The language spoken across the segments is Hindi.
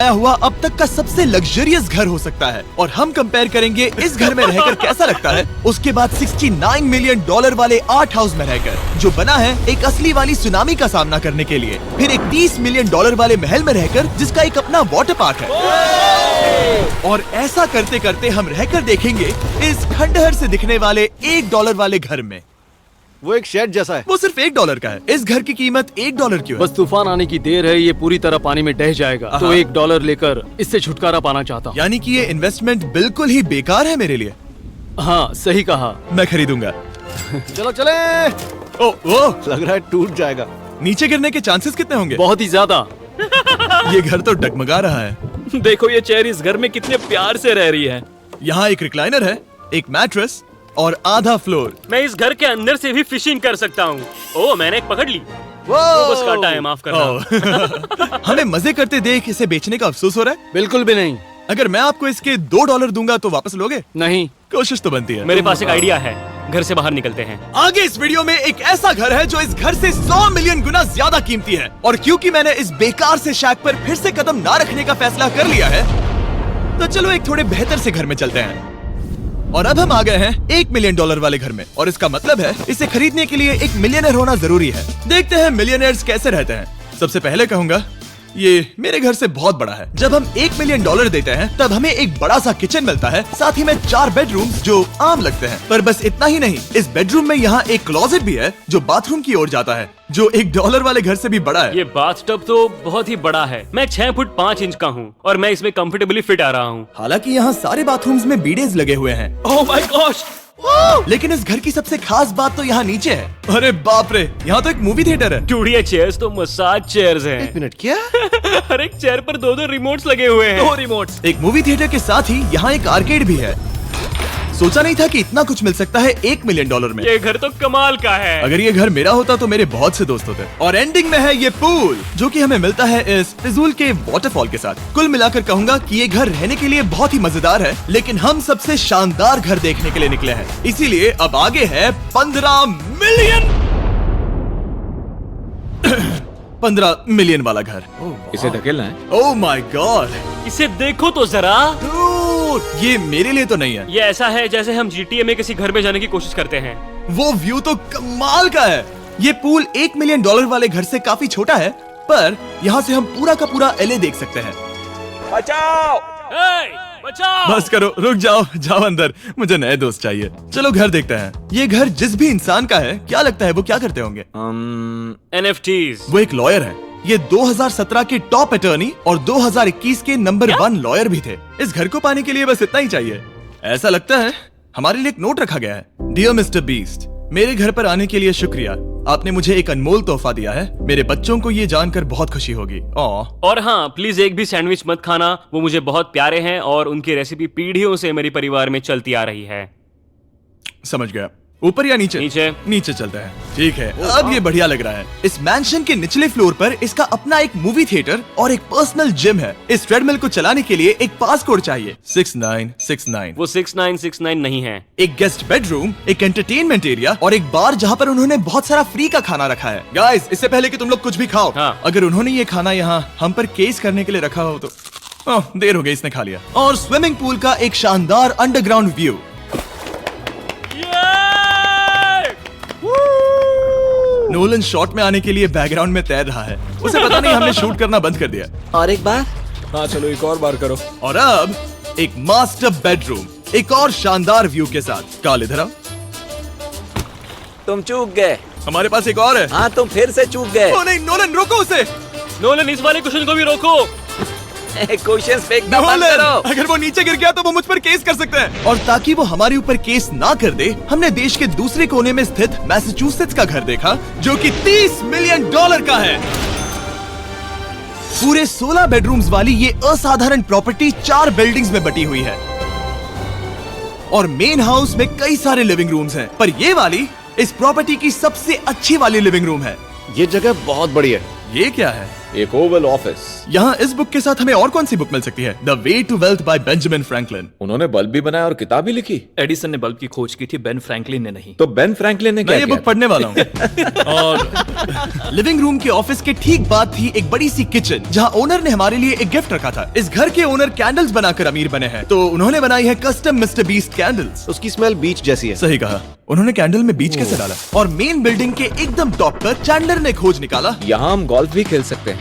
बनाया हुआ अब तक का सबसे लग्जरियस घर हो सकता है। और हम कंपेयर करेंगे इस घर में रहकर कैसा लगता है उसके बाद $69 मिलियन वाले आर्ट हाउस में रहकर, जो बना है एक असली वाली सुनामी का सामना करने के लिए। फिर एक $30 मिलियन वाले महल में रहकर जिसका एक अपना वाटर पार्क है। और ऐसा करते करते हम रहकर देखेंगे इस खंडहर से दिखने वाले $1 वाले घर में। वो एक शेड जैसा है। वो सिर्फ $1 का है। इस घर की कीमत $1 क्यों है? बस तूफान आने की देर है, ये पूरी तरह पानी में ढह जाएगा, तो $1 लेकर इससे छुटकारा पाना चाहता हूँ। यानी कि ये इन्वेस्टमेंट बिल्कुल ही बेकार है मेरे लिए। हाँ सही कहा। मैं खरीदूंगा। चलो चले। ओ, लग रहा है टूट जाएगा। नीचे गिरने के चांसेस कितने होंगे? बहुत ही ज्यादा। ये घर तो डगमगा रहा है। देखो ये चेयर इस घर में कितने प्यार से रह रही है। यहाँ एक रिक्लाइनर है, एक मैट्रेस और आधा फ्लोर। मैं इस घर के अंदर से भी फिशिंग कर सकता हूँ। ओह मैंने एक पकड़ ली। बस काटा है, माफ करना। हमें मजे करते देख इसे बेचने का अफसोस हो रहा है? बिल्कुल भी नहीं। अगर मैं आपको इसके $2 दूंगा तो वापस लोगे? नहीं। कोशिश तो बनती है। मेरे पास एक आइडिया है, घर से बाहर निकलते हैं। आगे इस वीडियो में एक ऐसा घर है जो इस घर से 100 मिलियन गुना ज्यादा कीमती है। और क्योंकि मैंने इस बेकार से शैक पर फिर से कदम ना रखने का फैसला कर लिया है, तो चलो एक थोड़े बेहतर से घर में चलते हैं। और अब हम आ गए हैं $1 मिलियन वाले घर में। और इसका मतलब है इसे खरीदने के लिए एक मिलियनर होना जरूरी है। देखते हैं मिलियनर्स कैसे रहते हैं। सबसे पहले कहूंगा ये मेरे घर से बहुत बड़ा है। जब हम $1 मिलियन देते हैं तब हमें एक बड़ा सा किचन मिलता है, साथ ही में 4 बेडरूम्स जो आम लगते हैं। पर बस इतना ही नहीं, इस बेडरूम में यहाँ एक क्लोजेट भी है जो बाथरूम की ओर जाता है, जो $1 वाले घर से भी बड़ा है। ये बाथटब तो बहुत ही बड़ा है। मैं 6 फुट 5 इंच का हूँ और मैं इसमें कंफर्टेबली फिट आ रहा हूँ। हालांकि यहाँ सारे बाथरूम्स में बीडेज लगे हुए हैं। Oh my gosh! लेकिन इस घर की सबसे खास बात तो यहाँ नीचे है। अरे बाप रे, यहाँ तो एक मूवी थिएटर है। टूड ये चेयर्स तो मसाज चेयर्स हैं। एक मिनट, क्या? हर एक चेयर पर 2-2 रिमोट्स लगे हुए हैं। 2 रिमोट्स। एक मूवी थिएटर के साथ ही यहाँ एक आर्केड भी है। सोचा नहीं था कि इतना कुछ मिल सकता है $1 मिलियन में। ये घर तो कमाल का है। अगर ये घर मेरा होता तो मेरे बहुत से दोस्त होते। और एंडिंग में है ये पूल, जो कि हमें मिलता है इस फिजूल के वाटरफॉल के साथ। कुल मिलाकर कहूंगा कि ये घर रहने के लिए बहुत ही मजेदार है, लेकिन हम सबसे शानदार घर देखने के लिए निकले हैं। इसीलिए अब आगे है 15 मिलियन वाला घर। इसे धकेलना है। ओह माय गॉड, इसे देखो तो जरा। ये मेरे लिए तो नहीं है। ये ऐसा है जैसे हम GTA में किसी घर में जाने की कोशिश करते हैं। वो व्यू तो कमाल का है। ये पूल $1 मिलियन वाले घर से काफी छोटा है, पर यहाँ से हम पूरा का पूरा LA देख सकते हैं। बचाओ! बचाओ! बस करो, रुक जाओ, जाओ अंदर, मुझे नए दोस्त चाहिए। चलो घर देखते हैं। ये घर जिस भी इंसान का है, क्या लगता है वो क्या करते होंगे? NFTs। वो एक लॉयर है। ये 2017 के टॉप अटर्नी और 2021 के नंबर 1 लॉयर भी थे। इस घर को पाने के लिए बस इतना ही चाहिए। ऐसा लगता है हमारे लिए एक नोट रखा गया है। डियर मिस्टर बीस्ट, मेरे घर पर आने के लिए शुक्रिया। आपने मुझे एक अनमोल तोहफा दिया है। मेरे बच्चों को ये जानकर बहुत खुशी होगी। और हाँ, प्लीज एक भी सैंडविच मत खाना, वो मुझे बहुत प्यारे हैं और उनकी रेसिपी पीढ़ियों से मेरे परिवार में चलती आ रही है। समझ गया। ऊपर या नीचे? नीचे। नीचे चलते हैं। ठीक है, अब ये बढ़िया लग रहा है। इस मैंशन के निचले फ्लोर पर इसका अपना एक मूवी थिएटर और एक पर्सनल जिम है। इस ट्रेडमिल को चलाने के लिए एक पास कोड चाहिए, 6969। वो 6969 नहीं है। एक गेस्ट बेडरूम, एक एंटरटेनमेंट एरिया और एक बार जहाँ पर उन्होंने बहुत सारा फ्री का खाना रखा है। गाइस, इससे पहले कि तुम लोग कुछ भी खाओ, अगर उन्होंने ये खाना यहाँ हम पर केस करने के लिए रखा हो तो देर हो गई, इसने खा लिया। और स्विमिंग पूल का एक शानदार अंडरग्राउंड व्यू। नोलन शॉट में आने के लिए बैकग्राउंड में तैर रहा है। उसे पता नहीं हमने शूट करना बंद कर दिया। और एक बार? हाँ चलो एक और बार करो। और अब एक मास्टर बेडरूम, एक और शानदार व्यू के साथ। काल इधर आओ। तुम चूक गए। हमारे पास एक और है। हाँ, तुम फिर से चूक गए। ओ नहीं, नोलन रोको उसे। नोलन, इस वाले क्वेश्चन को भी रोको। क्वेश्चंस फेंकना बंद करो। अगर वो नीचे गिर गया तो वो मुझ पर केस कर सकते हैं। और ताकि वो हमारे ऊपर केस ना कर दे, हमने देश के दूसरे कोने में स्थित मैसाचुसेट्स का घर देखा, जो कि $30 मिलियन का है। पूरे 16 बेडरूम्स वाली ये असाधारण प्रॉपर्टी 4 बिल्डिंग्स में बटी हुई है। और मेन हाउस में कई सारे लिविंग रूम्स हैं, पर ये वाली इस प्रॉपर्टी की सबसे अच्छी वाली लिविंग रूम है। ये जगह बहुत बड़ी है। ये क्या है? एक ओवल ऑफिस। यहाँ इस बुक के साथ हमें और कौन सी बुक मिल सकती है? The way to wealth by Benjamin Franklin. उन्होंने बल्ब भी बनाया और किताब भी लिखी। एडिसन ने बल्ब की खोज की थी, बेन फ्रैंकलिन ने नहीं। तो बेन फ्रैंकलिन ने मैं क्या ये किया बुक पढ़ने वाला हूँ। और लिविंग रूम के ऑफिस के ठीक बाद थी एक बड़ी सी किचन, जहाँ ओनर ने हमारे लिए एक गिफ्ट रखा था। इस घर के ओनर कैंडल्स बनाकर अमीर बने हैं, तो उन्होंने बनाई है कस्टम मिस्टर बीस्ट कैंडल्स। उसकी स्मेल बीच जैसी है। सही कहा। उन्होंने कैंडल में बीच कैसे डाला? और मेन बिल्डिंग के एकदम टॉप पर चैंडलर ने खोज निकाला। यहाँ हम गोल्फ भी खेल सकते हैं।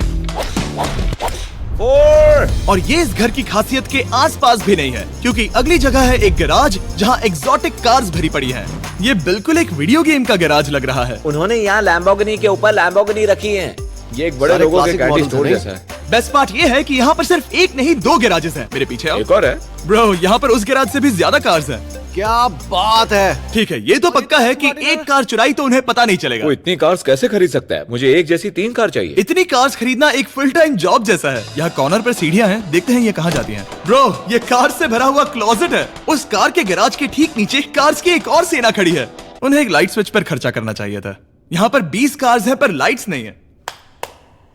और ये इस घर की खासियत के आसपास भी नहीं है, क्योंकि अगली जगह है एक गैराज जहाँ एग्जॉटिक कार्स भरी पड़ी हैं। ये बिल्कुल एक वीडियो गेम का गैराज लग रहा है। उन्होंने यहाँ लैम्बोर्गिनी के ऊपर लैम्बोर्गिनी रखी है। ये एक बड़े सारे लोगों के classic कैंडी models स्टोर हैं, जैसा है। बेस्ट पार्ट ये है कि यहाँ पर सिर्फ एक नहीं 2 गैराजेस हैं। मेरे पीछे आओ। एक और है। ब्रो, यहाँ पर उस गैराज से भी ज्यादा कार्स हैं। क्या बात है। ठीक है, ये तो पक्का है कि एक कार चुराई तो उन्हें पता नहीं चलेगा। वो इतनी कार्स कैसे खरीद सकता है? मुझे एक जैसी 3 कार चाहिए। इतनी कार्स खरीदना एक फुल टाइम जॉब जैसा है। यहाँ कॉर्नर पर सीढ़ियाँ हैं, देखते हैं ये कहाँ जाती हैं। ब्रो, ये कार से भरा हुआ क्लोजेट है। उस कार के गैराज के ठीक नीचे कार्स की एक और सेना खड़ी है। उन्हें एक लाइट स्विच पर खर्चा करना चाहिए था। यहाँ पर 20 कार्स हैं पर लाइट्स नहीं है।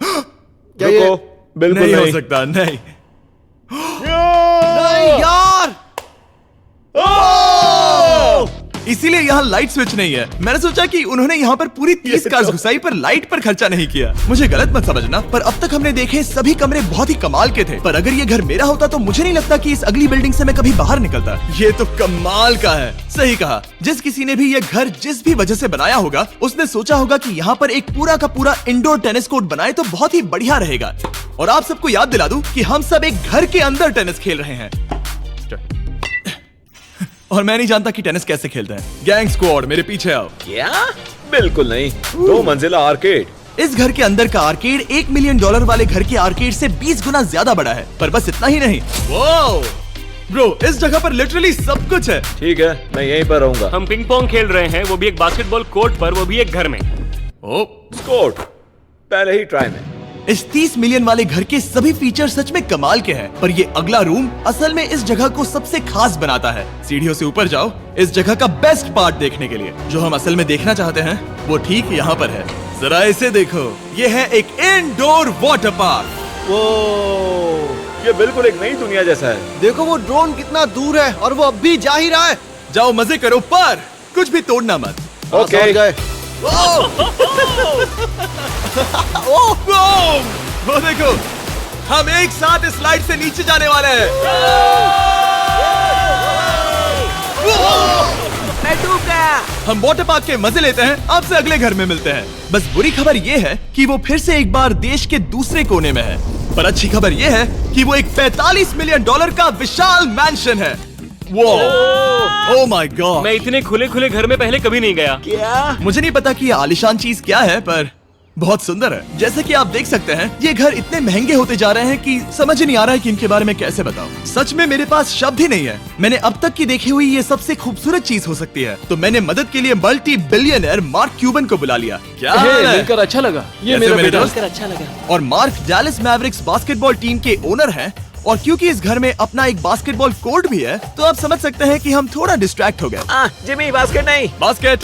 क्या ये रुको, बिल्कुल नहीं हो नहीं। सकता, नहीं। नहीं यार। इसीलिए यहाँ लाइट स्विच नहीं है। मैंने सोचा कि उन्होंने यहाँ पर पूरी 30 कार्स घुसाई पर लाइट पर खर्चा नहीं किया। मुझे गलत मत समझना, पर अब तक हमने देखे सभी कमरे बहुत ही कमाल के थे। पर अगर ये घर मेरा होता तो मुझे नहीं लगता कि इस अगली बिल्डिंग से मैं कभी बाहर निकलता। ये तो कमाल का है। सही कहा। जिस किसी ने भी ये घर जिस भी वजह से बनाया होगा, उसने सोचा होगा कि यहाँ पर एक पूरा का पूरा इंडोर टेनिस कोर्ट बनाए तो बहुत ही बढ़िया रहेगा। और आप सबको याद दिला दूं कि हम सब एक घर के अंदर टेनिस खेल रहे हैं। और मैं नहीं जानता कि टेनिस कैसे खेलते हैं। गैंग स्क्वाड, मेरे पीछे आओ। क्या? बिल्कुल नहीं। 2 मंजिला आर्केड। इस घर के अंदर का आर्केड $1 मिलियन वाले घर के आर्केड से 20 गुना ज्यादा बड़ा है। पर बस इतना ही नहीं। वाओ ब्रो, इस जगह पर लिटरली सब कुछ है। ठीक है, मैं यहीं पर रहूंगा। हम पिंग पोंग खेल रहे हैं, वो भी एक बास्केटबॉल कोर्ट पर, वो भी एक घर में। ओ, स्कोट पहले ही ट्राई में। इस 30 मिलियन वाले घर के सभी फीचर सच में कमाल के हैं, पर ये अगला रूम असल में इस जगह को सबसे खास बनाता है। सीढ़ियों से ऊपर जाओ इस जगह का बेस्ट पार्ट देखने के लिए। जो हम असल में देखना चाहते हैं वो ठीक यहाँ पर है। जरा इसे देखो, ये है एक इंडोर वाटर पार्क। वो ये बिल्कुल एक नई दुनिया जैसा है। देखो वो ड्रोन कितना दूर है और वो अब भी जा ही रहा है। जाओ मजे करो, पर कुछ भी तोड़ना मत। ओके। समझ गए। वो देखो, हम एक साथ इस स्लाइड से नीचे जाने वाले हैं। मैं डूब गया। हम वाटर पार्क के मजे लेते हैं। आपसे अगले घर में मिलते हैं। बस बुरी खबर ये है कि वो फिर से एक बार देश के दूसरे कोने में है। पर अच्छी खबर ये है कि वो एक $45 मिलियन का विशाल मैंशन है। Oh my God. मैं इतने खुले खुले घर में पहले कभी नहीं गया। क्या? मुझे नहीं पता कि ये आलीशान चीज क्या है, पर बहुत सुंदर है। जैसे कि आप देख सकते हैं, ये घर इतने महंगे होते जा रहे हैं कि समझ ही नहीं आ रहा है कि इनके बारे में कैसे बताऊं। सच में मेरे पास शब्द ही नहीं है। मैंने अब तक की देखी हुई ये सबसे खूबसूरत चीज हो सकती है। तो मैंने मदद के लिए मल्टी बिलियनर मार्क क्यूबन को बुला लिया। क्या हे, हाल है? मिलकर अच्छा लगा। ये कैसे मेरा मेरे बेटा। दोस्त? अच्छा लगा। और mark Dallas Mavericks basketball team के ओनर हैं। और क्योंकि इस घर में अपना एक बास्केटबॉल कोर्ट भी है, तो आप समझ सकते हैं कि हम थोड़ा डिस्ट्रैक्ट हो गए। जिमी, बास्केट नहीं। बास्केट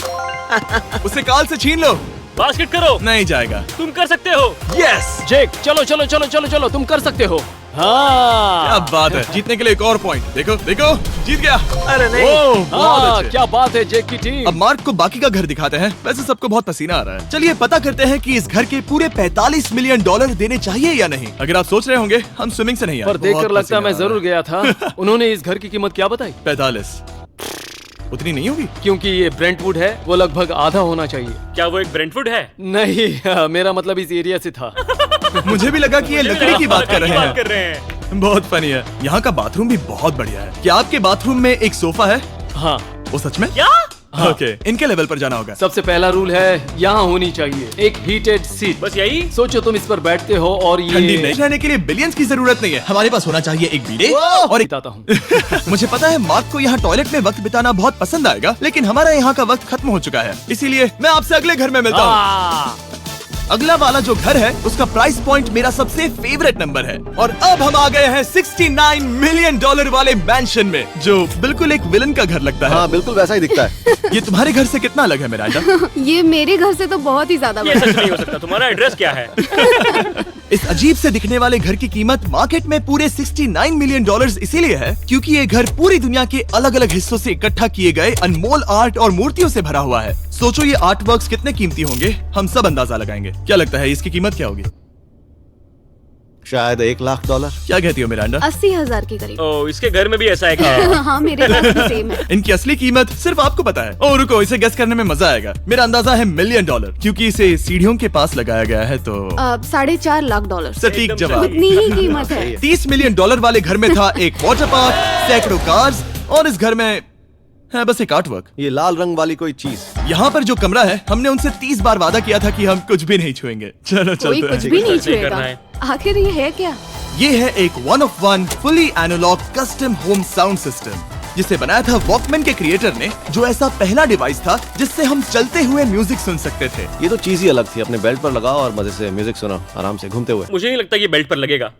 उसे काल से छीन लो। बास्केट करो। नहीं जाएगा। तुम कर सकते हो। यस, जेक, चलो चलो चलो चलो चलो, तुम कर सकते हो। हाँ क्या बात है। जीतने के लिए एक और पॉइंट। देखो देखो, जीत गया। अरे नहीं। ओह, बहुत हाँ, अच्छे। क्या बात है जेक की टीम। अब मार्क को बाकी का घर दिखाते हैं। वैसे सबको बहुत पसीना आ रहा है। चलिए पता करते हैं कि इस घर के पूरे $45 मिलियन देने चाहिए या नहीं। अगर आप सोच रहे होंगे हम स्विमिंग से नहीं आए, पर देखकर बहुत लगता है मैं पसीना आ जरूर गया था। उन्होंने इस घर की कीमत क्या बताई? रहा है। 45 उतनी नहीं होगी। क्योंकि ये ब्रेंटवुड है, वो लगभग आधा होना चाहिए। क्या वो एक ब्रेंटफुड है? नहीं, मेरा मतलब इस एरिया से था। मुझे भी लगा कि ये लकड़ी की बात कर रहे बात कर हैं। रहे हैं। बहुत फनी है। यहाँ का बाथरूम भी बहुत बढ़िया है। क्या आपके बाथरूम में एक सोफा है? हाँ, वो सच में? क्या? ओके, इनके लेवल पर जाना होगा। सबसे पहला रूल है यहाँ होनी चाहिए एक हीटेड सीट। बस यही? सोचो तुम इस पर बैठते हो और ठंडी ये नहीं रहने के लिए बिलियंस की जरूरत नहीं है। हमारे पास होना चाहिए एक बीड़े और एक बताता हूँ। मुझे पता है मार्क को यहाँ टॉयलेट में वक्त बिताना बहुत पसंद आएगा, लेकिन हमारा यहाँ का वक्त खत्म हो चुका है। इसीलिए मैं आपसे अगले घर में मिलता हूँ। अगला वाला जो घर है उसका प्राइस पॉइंट मेरा सबसे फेवरेट नंबर है। और अब हम आ गए हैं $69 मिलियन वाले मैंशन में, जो बिल्कुल एक विलन का घर लगता है। हाँ बिल्कुल वैसा ही दिखता है। ये तुम्हारे घर से कितना अलग है मिरांडा? ये मेरे घर से तो बहुत ही ज्यादा ये बड़ा सच नहीं हो सकता। तुम्हारा एड्रेस क्या है? इस अजीब से दिखने वाले घर की कीमत मार्केट में पूरे $69 मिलियन इसीलिए है क्योंकि ये घर पूरी दुनिया के अलग अलग हिस्सों से इकट्ठा किए गए अनमोल आर्ट और मूर्तियों से भरा हुआ है। सोचो ये आर्ट वर्क्स कितने कीमती होंगे, हम सब अंदाजा लगाएंगे। क्या लगता है इसकी कीमत क्या होगी? शायद $1 लाख। क्या कहती हो मिरांडा? 80,000 के करीब। ओ, इसके घर में भी ऐसा है क्या? हाँ मेरे पास भी सेम है। इनकी असली कीमत सिर्फ आपको पता है। ओ रुको, इसे गेस करने में मजा आएगा। मेरा अंदाजा है $1 मिलियन क्योंकि इसे सीढ़ियों के पास लगाया गया है। तो $4.5 लाख। सटीक जवाब। उतनी ही कीमत है। $30 मिलियन वाले घर में था एक वाटर पार्क, सैकड़ों कार्स और इस घर में है बस एक आर्टवर्क। ये लाल रंग वाली कोई चीज। यहाँ पर जो कमरा है, हमने उनसे 30 बार वादा किया था कि हम कुछ भी नहीं छुएंगे। चलो कोई चलते कुछ हैं। भी नहीं करना छुएगा। है। आखिर ये है क्या? ये है एक 1 of 1 fully analogue custom home sound system जिसे बनाया था वॉकमैन के क्रिएटर ने, जो ऐसा पहला डिवाइस था जिससे हम चलते हुए म्यूजिक सुन सकते थे। ये तो चीज ही अलग थी। अपने बेल्ट पर लगाओ और मजे से म्यूजिक सुनो आराम से घूमते हुए। मुझे नहीं लगता ये बेल्ट पर लगेगा।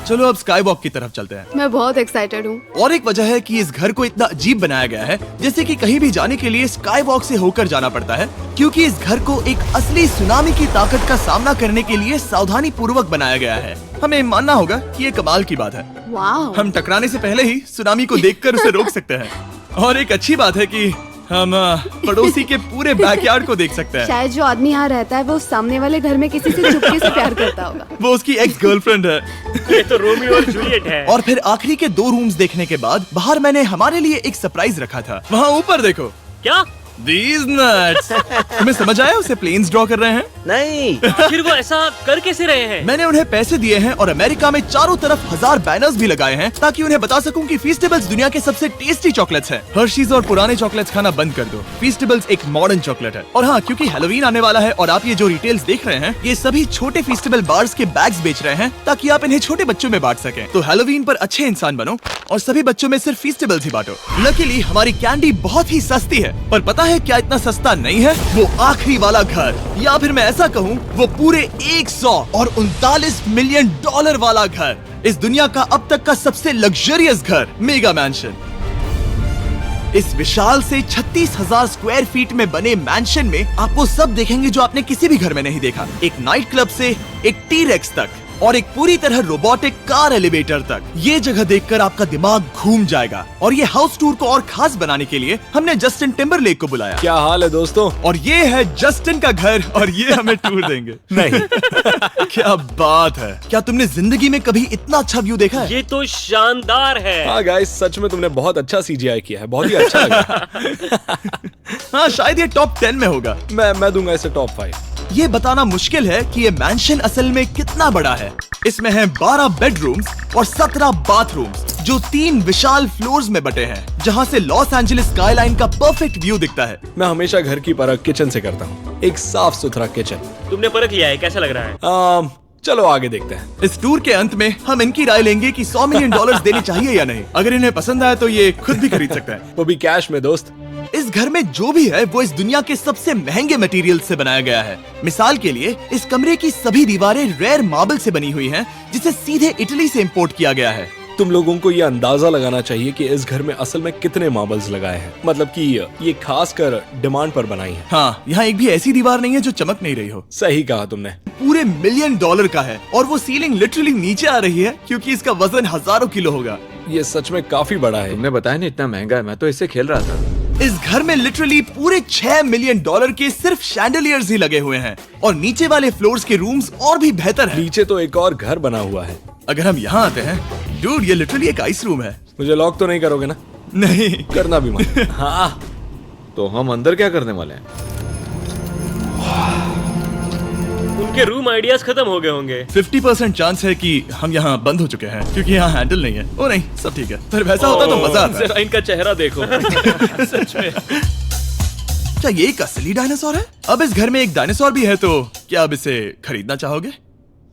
चलो अब स्काई वॉक की तरफ चलते हैं। मैं बहुत एक्साइटेड हूँ। और एक वजह है कि इस घर को इतना अजीब बनाया गया है जैसे कि कहीं भी जाने के लिए स्काई वॉक से होकर जाना पड़ता है, क्योंकि इस घर को एक असली सुनामी की ताकत का सामना करने के लिए सावधानी पूर्वक बनाया गया है। हमें मानना होगा कि ये कमाल की बात है। वाह। हम टकराने से पहले ही सुनामी को देखकर उसे रोक सकते हैं। और एक अच्छी बात है कि हम पड़ोसी के पूरे बैकयार्ड को देख सकते हैं। शायद जो आदमी यहाँ रहता है वो सामने वाले घर में किसी से चुपके से प्यार करता होगा। वो उसकी एक्स गर्लफ्रेंड है। ये तो रोमियो और जूलियट है। और फिर आखिरी के 2 रूम्स देखने के बाद बाहर मैंने हमारे लिए एक सरप्राइज रखा था। वहाँ ऊपर देखो। क्या? These nuts! तुम्हें समझ आया उसे प्लेन्स ड्रॉ कर रहे हैं? नहीं। फिर वो ऐसा कर कैसे रहे हैं? मैंने उन्हें पैसे दिए हैं और अमेरिका में चारों तरफ 1000 बैनर्स भी लगाए हैं ताकि उन्हें बता सकूं कि फीस्टेबल्स दुनिया के सबसे टेस्टी चॉकलेट्स हैं। हर्शीज और पुराने चॉकलेट्स खाना बंद कर दो। फीस्टेबल्स एक मॉडर्न चॉकलेट है। और हाँ, क्योंकि हैलोवीन आने वाला है और आप ये जो रिटेल्स देख रहे हैं, ये सभी छोटे फीस्टेबल बार्स के बैग्स बेच रहे हैं ताकि आप इन्हें छोटे बच्चों में बांट सकें। तो हैलोवीन पर अच्छे इंसान बनो और सभी बच्चों में सिर्फ फीस्टेबल्स ही बांटो। लकीली हमारी कैंडी बहुत ही सस्ती है, पर पता है क्या इतना सस्ता नहीं है? वो आखिरी वाला घर, या फिर मैं ऐसा कहूँ वो पूरे 139 मिलियन वाला घर। इस दुनिया का अब तक का सबसे लग्जरियस घर, मेगा मैंशन। इस विशाल से 36,000 स्क्वायर फीट में बने मैंशन में आपको सब देखेंगे जो आपने किसी भी घर में नहीं देखा। एक नाइट क्लब से एक टी-रेक्स तक और एक पूरी तरह रोबोटिक कार एलिवेटर तक। ये जगह देखकर आपका दिमाग घूम जाएगा। और ये हाउस टूर को और खास बनाने के लिए हमने जस्टिन टिम्बरलेक को बुलाया। क्या हाल है दोस्तों? और ये है जस्टिन का घर और ये हमें टूर देंगे। नहीं। क्या बात है! क्या तुमने जिंदगी में कभी इतना अच्छा व्यू देखा है? ये तो शानदार है। हाँ गाइस, सच में तुमने बहुत अच्छा CGI किया है। बहुत ही अच्छा लगा। हाँ, शायद ये टॉप 10 में होगा। मैं दूंगा इसे टॉप 5। ये बताना मुश्किल है कि ये मैंशन असल में कितना बड़ा है। इसमें हैं 12 बेडरूम्स और 17 बाथरूम्स जो 3 विशाल फ्लोर्स में बटे हैं, जहां से लॉस एंजलिस स्काईलाइन का परफेक्ट व्यू दिखता है। मैं हमेशा घर की परख किचन से करता हूँ। एक साफ सुथरा किचन। तुमने परख लिया है, कैसा लग रहा है? चलो आगे देखते हैं। इस टूर के अंत में हम इनकी राय लेंगे कि $100 मिलियन देने चाहिए या नहीं। अगर इन्हें पसंद आए तो ये खुद भी खरीद सकते हैं। वो भी कैश में दोस्त। इस घर में जो भी है वो इस दुनिया के सबसे महंगे मटेरियल से बनाया गया है। मिसाल के लिए इस कमरे की सभी दीवारें रेयर मार्बल से बनी हुई हैं, जिसे सीधे इटली से इंपोर्ट किया गया है। तुम लोगों को ये अंदाजा लगाना चाहिए कि इस घर में असल में कितने मार्बल्स लगाए हैं। मतलब कि ये खास कर डिमांड पर बनाई है। हाँ, यहाँ एक भी ऐसी दीवार नहीं है जो चमक नहीं रही हो। सही कहा तुमने। पूरे $1 मिलियन का है और वो सीलिंग लिटरली नीचे आ रही है क्योंकि इसका वजन हजारों किलो होगा। ये सच में काफी बड़ा है। तुमने बताया ना इतना महंगा है, मैं तो इससे खेल रहा था। इस घर में लिटरली पूरे $6 मिलियन के सिर्फ शैंडलियर्स ही लगे हुए हैं और नीचे वाले फ्लोर्स के रूम्स और भी बेहतर हैं। नीचे तो एक और घर बना हुआ है। अगर हम यहाँ आते हैं, डूड, ये लिटरली एक आइस रूम है। मुझे लॉक तो नहीं करोगे ना? नहीं करना भी मत। हाँ, तो हम अंदर क्या करने वाले हैं? उनके रूम आइडियाज खत्म हो गए होंगे। 50% चांस है कि हम यहाँ बंद हो चुके हैं क्योंकि यहाँ हैंडल नहीं है। ओ नहीं, सब ठीक है। पर वैसा होता तो मजा आता। जरा इनका चेहरा देखो। सच में। क्या ये एक असली डायनासोर है? अब इस घर में एक डायनासोर भी है, तो क्या अब इसे खरीदना चाहोगे?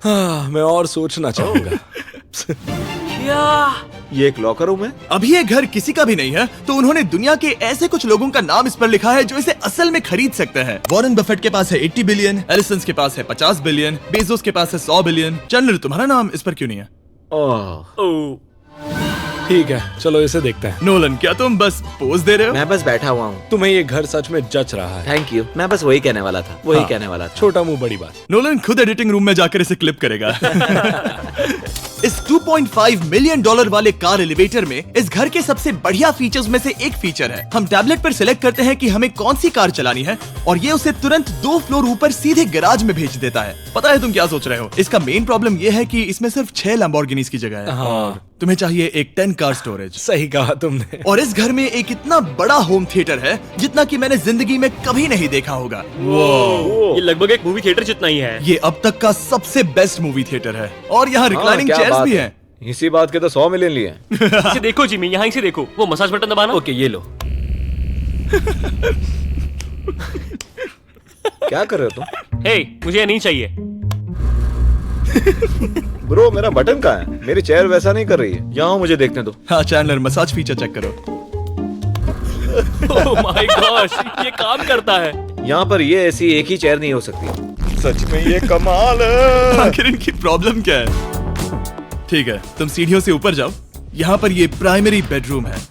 हाँ, मैं और सोचना चाहूंगा। ये एक लॉकर रूम है? अभी ये घर किसी का भी नहीं है, तो उन्होंने दुनिया के ऐसे कुछ लोगों का नाम इस पर लिखा है जो इसे असल में खरीद सकते हैं। वॉरेन बफेट के पास है 80 बिलियन, एलिसन के पास है 50 बिलियन, बेजोस के पास है 100 बिलियन। चैंडलर, तुम्हारा नाम इस पर क्यों नहीं है? ओह, ठीक है, चलो इसे देखते हैं। नोलन, क्या तुम बस पोज दे रहे हो? मैं बस बैठा हुआ हूँ। तुम्हें ये घर सच में जच रहा है। Thank you. मैं बस वही कहने वाला था, वही हाँ, कहने वाला था। छोटा मुंह बड़ी बात। नोलन खुद एडिटिंग रूम में जाकर इसे क्लिप करेगा। इस 2.5 मिलियन डॉलर वाले कार एलिवेटर में इस घर के सबसे बढ़िया फीचर्स में से एक फीचर है। हम टैबलेट पर सिलेक्ट करते हैं कि हमें कौन सी कार चलानी है और ये उसे तुरंत 2 फ्लोर ऊपर सीधे गैराज में भेज देता है। पता है तुम क्या सोच रहे हो? इसका मेन प्रॉब्लम ये है कि इसमें सिर्फ 6 लैम्बोर्गिनीज की जगह है। हाँ, तुम्हें चाहिए एक 10 कार स्टोरेज। सही कहा तुमने। और इस घर में एक इतना बड़ा होम थिएटर है जितना कि मैंने जिंदगी में कभी नहीं देखा होगा। ये लगभग एक मूवी थिएटर जितना ही है। ये अब तक का सबसे बेस्ट मूवी थिएटर है और यहाँ रिक्लाइनिंग क्या चेयर्स बात भी है। हैं। इसी बात के तो 100 मिलियन लिए हैं। इसे देखो जिमी, यहाँ इसे देखो, वो मसाज बटन दबाना। ओके, ये लो। क्या कर रहे हो तुम? हे, मुझे ये नहीं चाहिए। ब्रो, मेरा बटन कहाँ है? मेरी चेयर वैसा नहीं कर रही है। यहाँ मुझे देखने दो। हाँ चैंडलर, मसाज फीचर चेक करो। ओह माय गॉश, ये काम करता है। यहाँ पर ये ऐसी एक ही चेयर नहीं हो सकती। सच में ये कमाल है। आखिर इनकी प्रॉब्लम क्या है? ठीक है, तुम सीढ़ियों से ऊपर जाओ। यहाँ पर ये प्राइमरी बेडरूम है।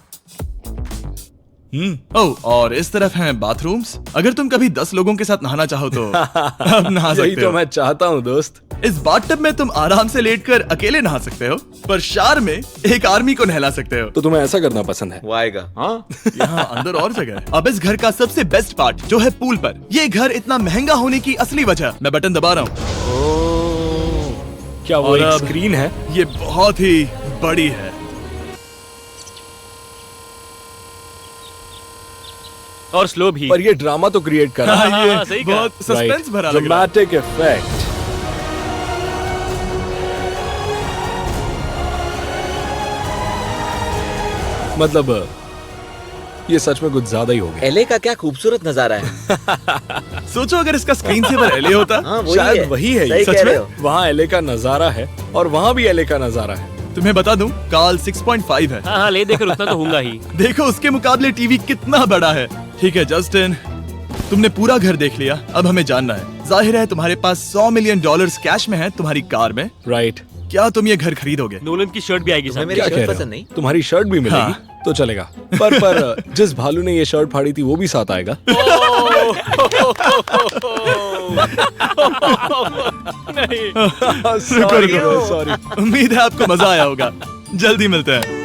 ओह, और इस तरफ हैं बाथरूम्स। अगर तुम कभी 10 लोगों के साथ नहाना चाहो तो अब नहा यही सकते तो हो। मैं चाहता हूँ दोस्त। इस बाथटब में तुम आराम से लेटकर अकेले नहा सकते हो, पर शार में एक आर्मी को नहला सकते हो। तो तुम्हें ऐसा करना पसंद है? वो आएगा। हाँ, यहाँ अंदर और जगह है। अब इस घर का सबसे बेस्ट पार्ट जो है पूल पर। ये घर इतना महंगा होने की असली वजह, मैं बटन दबा रहा हूँ। क्या वो और एक अब- स्क्रीन है? ये बहुत ही बड़ी है। और स्लो भी। पर ये ड्रामा तो क्रिएट कर रहा है। हाँ, ये हाँ, सही कहा। बहुत सस्पेंस भरा लग रहा है। Dramatic effect. मतलब ये सच में कुछ ज्यादा ही हो गया। एले का क्या खूबसूरत नजारा है। सोचो अगर इसका स्क्रीन सेवर एलए होता। हाँ, वही शायद है। वही है सही ये। कह सच रहे में हो। वहाँ एले का नजारा है और वहाँ भी एले का नजारा है। तुम्हें बता दूं, काल 6.5 है। हाँ हाँ, ले देकर उतना तो होगा ही। देखो उसके मुकाबले टीवी कितना बड़ा है। ठीक है जस्टिन, तुमने पूरा घर देख लिया, अब हमें जानना है। जाहिर है तुम्हारे पास 100 मिलियन डॉलर्स कैश में है तुम्हारी कार में। राइट। क्या तुम ये घर खरीदोगे? नोलन की शर्ट भी आएगी तुम्हें साथ। मेरी क्या शर्ट कह रहे पसंद हो? नहीं? तुम्हारी शर्ट भी मिलेगी हाँ। तो चलेगा। पर जिस भालू ने ये शर्ट फाड़ी थी वो भी साथ आएगा। नहीं। रुको, रुको। सॉरी। उम्मीद है आपको मजा आया होगा। जल्दी मिलते हैं।